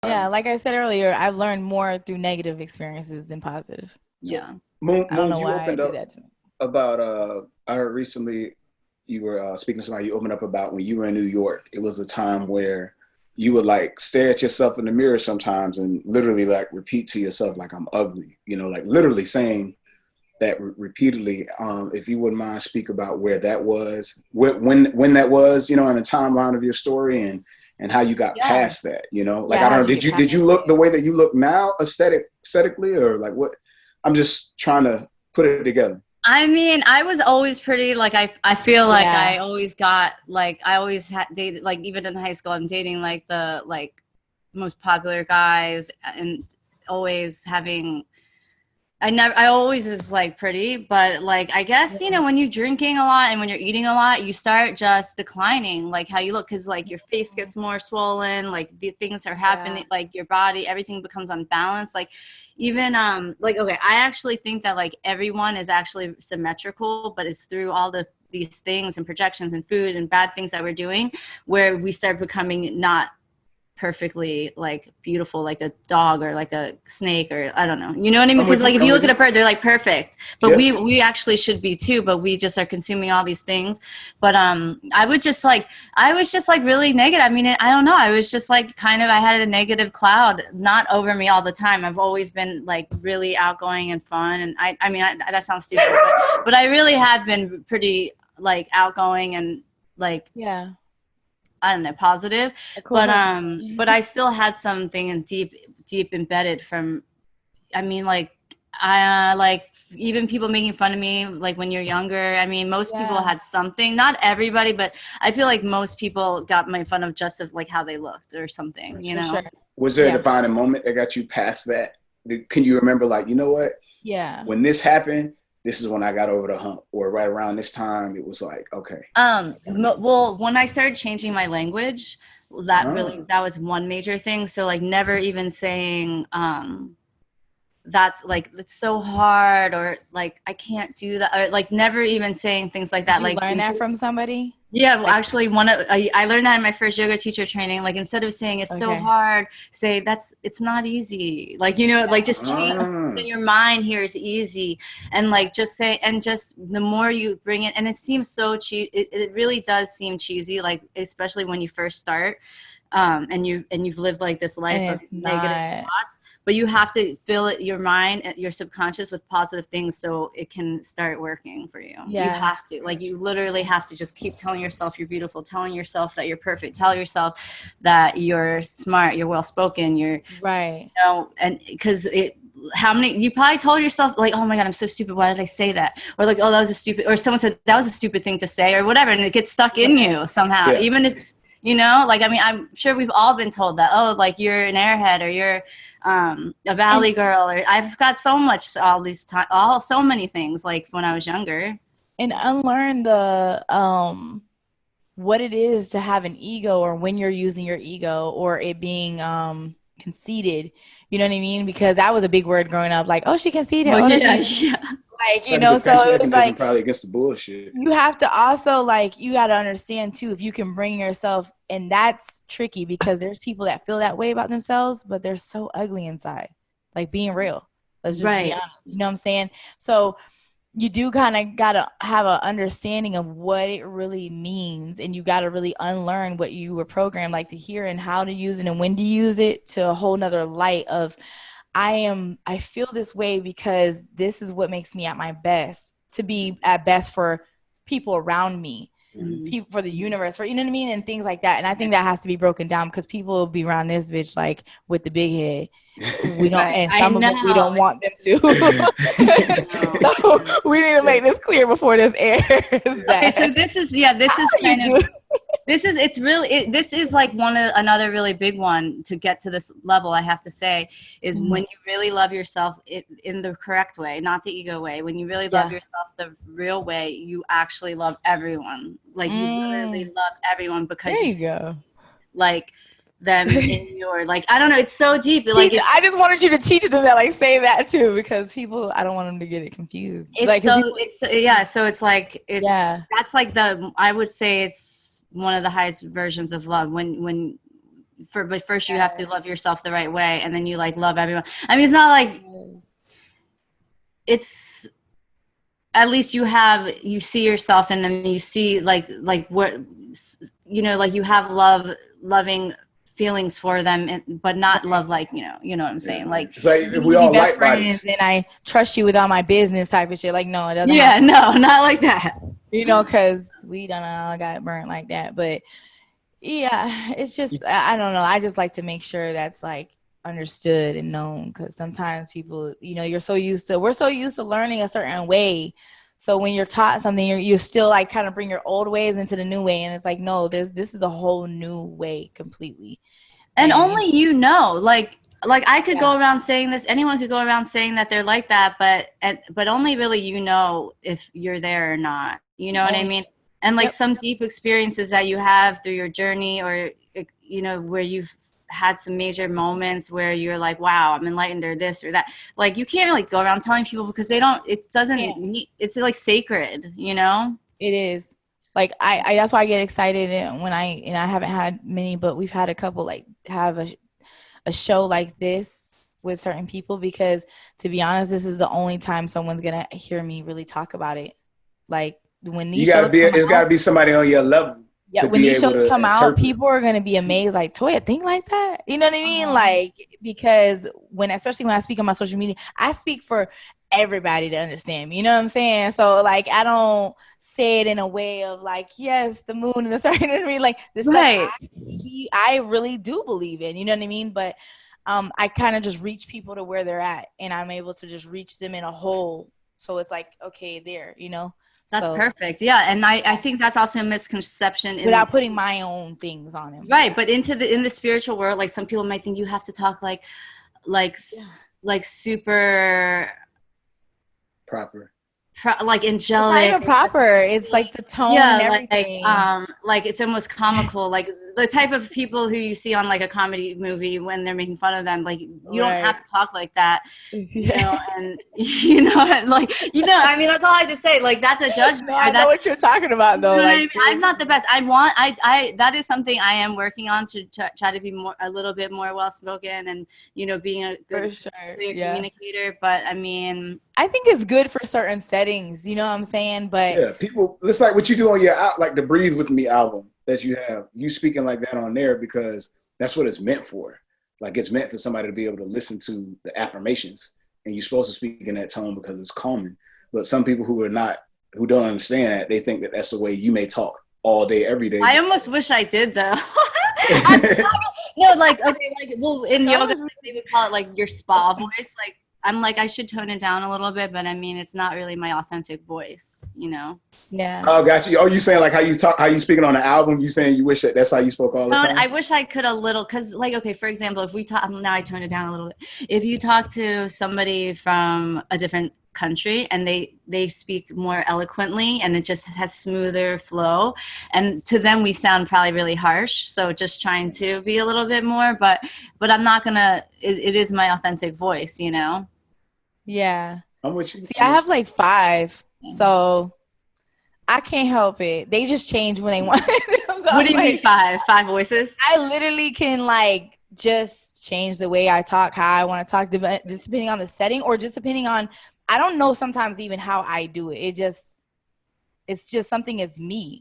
Yeah, like I said earlier, I've learned more through negative experiences than positive. Yeah. Moon, I don't know you why I opened do up that to me. about, I heard recently you were speaking to somebody, you opened up about when you were in New York. It was a time where you would like stare at yourself in the mirror sometimes and literally like repeat to yourself, like, I'm ugly, you know, like literally saying that repeatedly. If you wouldn't mind, speak about where that was, when that was, you know, in the timeline of your story, and how you got Yeah. past that, you know, like, Yeah, I don't how'd know, you get did past you look it? the way that you look now aesthetically, or like what? I'm just trying to put it together. I mean, I was always pretty, like, I feel like Yeah. I always got, like, I always had dated, like, even in high school, I'm dating, like, the, like, most popular guys, and always having, I always was like pretty, but like, I guess, you know, when you're drinking a lot and when you're eating a lot, you start just declining, like how you look. Cause like your face gets more swollen, like the things are happening, like your body, everything becomes unbalanced. Like even, like, okay, I actually think that like everyone is actually symmetrical, but it's through all these things and projections and food and bad things that we're doing where we start becoming not perfectly like beautiful, like a dog or like a snake, or I don't know, you know what I mean? Because like if you look at a bird, they're like perfect, but Yeah. we actually should be too, but we just are consuming all these things. But I was just like really negative. I mean, I don't know, I was just like kind of, I had a negative cloud not over me all the time. I've always been like really outgoing and fun, and I mean that sounds stupid, but I really have been pretty like outgoing and like, Yeah. I don't know, positive, Cool. but I still had something in deep embedded from, I mean, like, I like even people making fun of me, like when you're younger. I mean, most people had something, not everybody, but I feel like most people got made fun of just of like how they looked or something, you know? Sure. Was there a defining moment that got you past that? Can you remember, like, you know what? Yeah. When this happened, this is when I got over the hump, or right around this time, it was like, okay. Well, when I started changing my language, that was one major thing. So like never even saying, that's like, it's so hard, or like, I can't do that, or like never even saying things like that. Did you like learn that from somebody? Yeah, well, actually, I learned that in my first yoga teacher training. Like, instead of saying it's so hard, say it's not easy. Like, you know, like just change in your mind here is easy, and like just say, and just the more you bring it, and it seems so cheesy. It really does seem cheesy, like especially when you first start, and you've lived like this life of negative thoughts. But you have to fill it, your mind, your subconscious, with positive things so it can start working for you. You have to, like, you literally have to just keep telling yourself you're beautiful, telling yourself that you're perfect, tell yourself that you're smart, you're well-spoken, you're right. You know, and because you probably told yourself like, oh my God, I'm so stupid. Why did I say that? Or like, oh, that was a stupid, or someone said that was a stupid thing to say, or whatever. And it gets stuck in you somehow, even if, you know, like, I mean, I'm sure we've all been told that, oh, like you're an airhead, or you're a valley girl, or I've got so much, so many things like when I was younger. And unlearn the what it is to have an ego, or when you're using your ego, or it being conceited. You know what I mean? Because that was a big word growing up, like, oh, she conceited. Oh, oh, yeah. Like, you know, so it was like, probably against the bullshit. You have to also, like, you got to understand too, if you can bring yourself, and that's tricky because there's people that feel that way about themselves, but they're so ugly inside, like, being real. Let's just be honest. You know what I'm saying? So you do kind of got to have an understanding of what it really means, and you got to really unlearn what you were programmed like to hear, and how to use it and when to use it, to a whole nother light of, I feel this way because this is what makes me at my best, to be at best for people around me, people, for the universe, for, you know what I mean, and things like that. And I think that has to be broken down, because people will be around this bitch like with the big head. We don't, and some of them we don't want them to. So we need to make this clear before this airs. Okay, so this is kind of. This is like another really big one to get to this level, I have to say, is when you really love yourself in the correct way, not the ego way. When you really love yourself the real way, you actually love everyone. Like, you literally love everyone because there you go. Like them in your, like, I don't know, it's so deep. Like, I just wanted you to teach them that, like, say that too, because people, I don't want them to get it confused. It's like, so it's like, that's like I would say it's one of the highest versions of love, when but first you have to love yourself the right way, and then you like love everyone. I mean, it's not like it's, at least you see yourself in them. You see like what, you know, like you have loving feelings for them, but not love like, you know what I'm saying? Like, it's like we all best like friends and I trust you with all my business type of shit. Like, no, it doesn't. Yeah, no, not like that. You know, because we done all got burnt like that. But yeah, it's just, I don't know. I just like to make sure that's like understood and known, because sometimes people, you know, we're so used to learning a certain way. So when you're taught something, you still like kind of bring your old ways into the new way. And it's like, no, this is a whole new way completely. And only you know, like I could go around saying this, anyone could go around saying that they're like that, but only really you know if you're there or not. You know what I mean? And like some deep experiences that you have through your journey, or, you know, where you've had some major moments where you're like, wow, I'm enlightened, or this or that. Like, you can't like go around telling people, because it's like sacred, you know? It is. Like, I that's why I get excited when I haven't had many, but we've had a couple like have a show like this with certain people, because to be honest, this is the only time someone's gonna hear me really talk about it. Like, when these shows it's gotta be somebody on your level. Yeah, when these shows come out, people are gonna be amazed. Like, Toya, think like that? You know what I mean? Like, because especially when I speak on my social media, I speak for everybody to understand me. You know what I'm saying? So like, I don't say it in a way of like, yes, the moon and the stars. You know what I mean? Like, this stuff I really do believe in. You know what I mean? But I kind of just reach people to where they're at, and I'm able to just reach them in a whole. So it's like, okay, there, you know. That's perfect. Yeah. And I think that's also a misconception without putting my own things on it. Right. But in the spiritual world, like some people might think you have to talk like super proper. Like angelic. It's not even proper. It's like the tone and everything. Like it's almost comical. Like the type of people who you see on like a comedy movie when they're making fun of them. Like, you don't have to talk like that, you know. And you know, like, you know, I mean, that's all I have to say. Like, that's a judgment. No, I know what you're talking about, though. You know like, I mean? I'm not the best. I that is something I am working on, to try to be a little bit more well spoken, and, you know, being a good communicator. But I mean, I think it's good for certain settings, you know what I'm saying? But yeah, people, it's like what you do on your like the Breathe With Me album that you have, you speaking like that on there, because that's what it's meant for. Like, it's meant for somebody to be able to listen to the affirmations, and you're supposed to speak in that tone because it's calming. But some people who don't understand that, they think that that's the way you may talk all day, every day. I almost wish I did, though. No, like, okay, like, well, in yoga, they would call it like your spa voice. Like, I'm like, I should tone it down a little bit, but I mean, it's not really my authentic voice, you know? Yeah. Oh, got you. Oh, you saying like how you speaking on the album? You saying you wish that's how you spoke all the time? I wish I could a little, because like, okay, for example, if we talk, now I tone it down a little bit. If you talk to somebody from a different country and they speak more eloquently, and it just has smoother flow, and to them we sound probably really harsh, so just trying to be a little bit more, but I'm not gonna, it is my authentic voice, you know? Yeah. I'm with you. See, I have like 5, so I can't help it. They just change when they want. So what do you mean 5 voices? I literally can like just change the way I talk, how I want to talk, just depending on the setting, or just depending on, I don't know sometimes even how I do it. It's just something, is me.